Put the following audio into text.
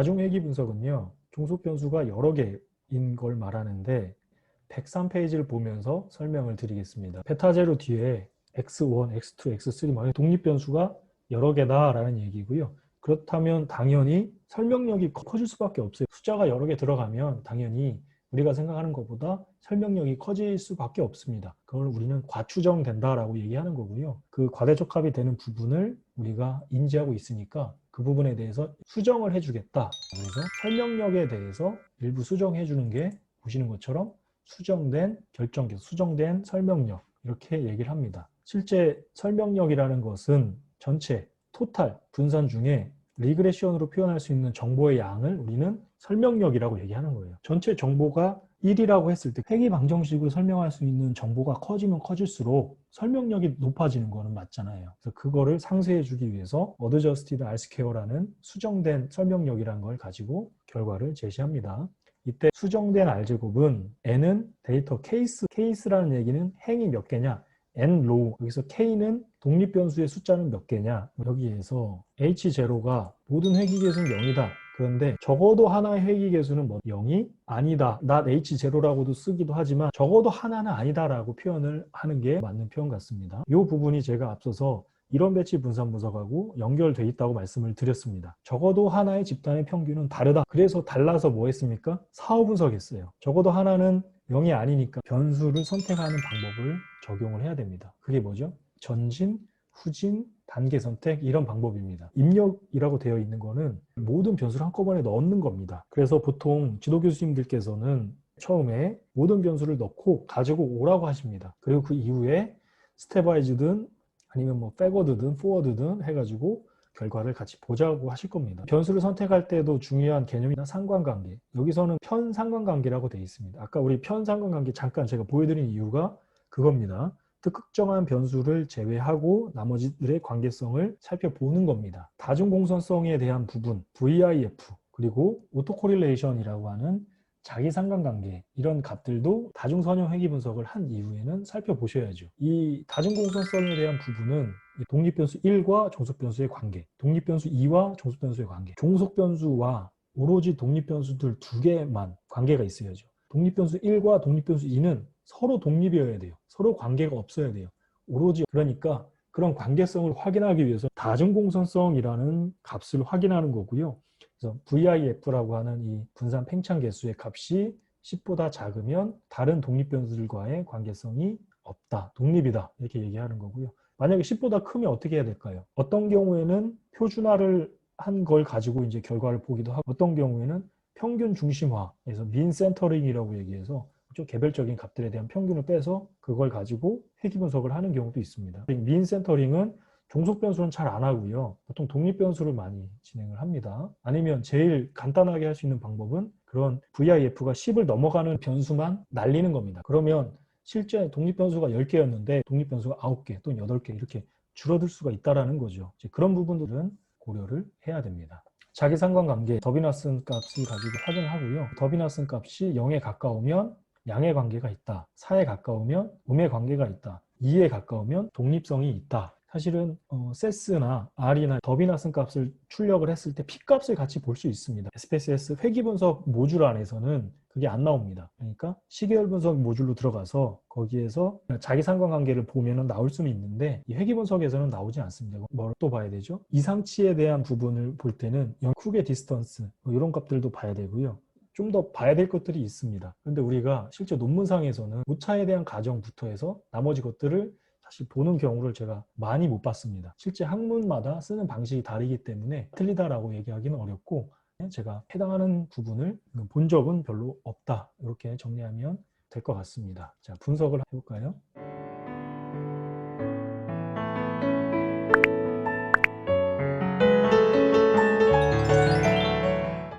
다중회귀 분석은요, 종속 변수가 여러 개인 걸 말하는데 103페이지를 보면서 설명을 드리겠습니다. 베타0 뒤에 x1, x2, x3 뭐 독립 변수가 여러 개다라는 얘기고요. 그렇다면 당연히 설명력이 커질 수밖에 없어요. 숫자가 여러 개 들어가면 당연히 우리가 생각하는 것보다 설명력이 커질 수밖에 없습니다. 그걸 우리는 과추정된다라고 얘기하는 거고요. 그 과대적합이 되는 부분을 우리가 인지하고 있으니까 그 부분에 대해서 수정을 해주겠다. 그래서 설명력에 대해서 일부 수정해 주는 게 보시는 것처럼 수정된 결정계, 수정된 설명력 이렇게 얘기를 합니다. 실제 설명력이라는 것은 전체 토탈 분산 중에 리그레션으로 표현할 수 있는 정보의 양을 우리는 설명력이라고 얘기하는 거예요. 전체 정보가 1이라고 했을 때 회귀 방정식으로 설명할 수 있는 정보가 커지면 커질수록 설명력이 높아지는 거는 맞잖아요. 그래서 그거를 상쇄해 주기 위해서 어드저스티드 R스퀘어라는 수정된 설명력이라는 걸 가지고 결과를 제시합니다. 이때 수정된 R제곱은 N은 데이터 케이스라는 얘기는 행이 몇 개냐, N로, 여기서 K는 독립변수의 숫자는 몇 개냐, 여기에서 H0가 모든 회귀계수는 0이다. 그런데 적어도 하나의 회귀계수는 0이 아니다. not H0라고도 쓰기도 하지만 적어도 하나는 아니다라고 표현을 하는 게 맞는 표현 같습니다. 이 부분이 제가 앞서서 이론 배치 분산 분석하고 연결돼 있다고 말씀을 드렸습니다. 적어도 하나의 집단의 평균은 다르다. 그래서 달라서 뭐 했습니까? 사후 분석했어요. 적어도 하나는 0이 아니니까 변수를 선택하는 방법을 적용을 해야 됩니다. 그게 뭐죠? 전진, 후진, 단계 선택 이런 방법입니다. 입력이라고 되어 있는 거는 모든 변수를 한꺼번에 넣는 겁니다. 그래서 보통 지도 교수님들께서는 처음에 모든 변수를 넣고 가지고 오라고 하십니다. 그리고 그 이후에 스텝와이즈든 아니면 뭐 백워드든 포워드든 해가지고 결과를 같이 보자고 하실 겁니다. 변수를 선택할 때도 중요한 개념이나 상관관계, 여기서는 편상관관계라고 되어 있습니다. 아까 우리 편상관관계 잠깐 제가 보여드린 이유가 그겁니다. 특정한 변수를 제외하고 나머지들의 관계성을 살펴보는 겁니다. 다중공선성에 대한 부분, VIF, 그리고 오토코릴레이션이라고 하는 자기 상관관계 이런 값들도 다중선형 회귀 분석을 한 이후에는 살펴보셔야죠. 이 다중공선성에 대한 부분은 독립변수 1과 종속변수의 관계, 독립변수 2와 종속변수의 관계, 종속변수와 오로지 독립변수들 두 개만 관계가 있어야죠. 독립변수 1과 독립변수 2는 서로 독립이어야 돼요. 서로 관계가 없어야 돼요. 오로지 그러니까 그런 관계성을 확인하기 위해서 다중공선성이라는 값을 확인하는 거고요. 그래서 VIF라고 하는 이 분산 팽창 계수의 값이 10보다 작으면 다른 독립변수들과의 관계성이 없다, 독립이다 이렇게 얘기하는 거고요. 만약에 10보다 크면 어떻게 해야 될까요? 어떤 경우에는 표준화를 한 걸 가지고 이제 결과를 보기도 하고 어떤 경우에는 평균 중심화, 그래서 민 센터링이라고 얘기해서 좀 개별적인 값들에 대한 평균을 빼서 그걸 가지고 회귀 분석을 하는 경우도 있습니다. 민 센터링은 종속 변수는 잘 안 하고요. 보통 독립 변수를 많이 진행을 합니다. 아니면 제일 간단하게 할 수 있는 방법은 그런 VIF가 10을 넘어가는 변수만 날리는 겁니다. 그러면 실제 독립 변수가 10개였는데 독립 변수가 9개 또는 8개 이렇게 줄어들 수가 있다는 거죠. 그런 부분들은 고려를 해야 됩니다. 자기 상관관계 더비나슨 값을 가지고 확인을 하고요. 더비나슨 값이 0에 가까우면 양의 관계가 있다. 4에 가까우면 음의 관계가 있다. 2에 가까우면 독립성이 있다. 사실은 세스나 R이나 더비나슨 값을 출력을 했을 때 P값을 같이 볼 수 있습니다. SPSS 회귀 분석 모듈 안에서는 그게 안 나옵니다. 그러니까 시계열 분석 모듈로 들어가서 거기에서 자기 상관관계를 보면 나올 수는 있는데 이 회귀 분석에서는 나오지 않습니다. 뭘 또 봐야 되죠? 이상치에 대한 부분을 볼 때는 영국의 디스턴스 이런 값들도 봐야 되고요. 좀 더 봐야 될 것들이 있습니다. 그런데 우리가 실제 논문상에서는 오차에 대한 가정부터 해서 나머지 것들을 사실 보는 경우를 제가 많이 못 봤습니다. 실제 학문마다 쓰는 방식이 다르기 때문에 틀리다라고 얘기하기는 어렵고 제가 해당하는 부분을 본 적은 별로 없다. 이렇게 정리하면 될 것 같습니다. 자, 분석을 해볼까요?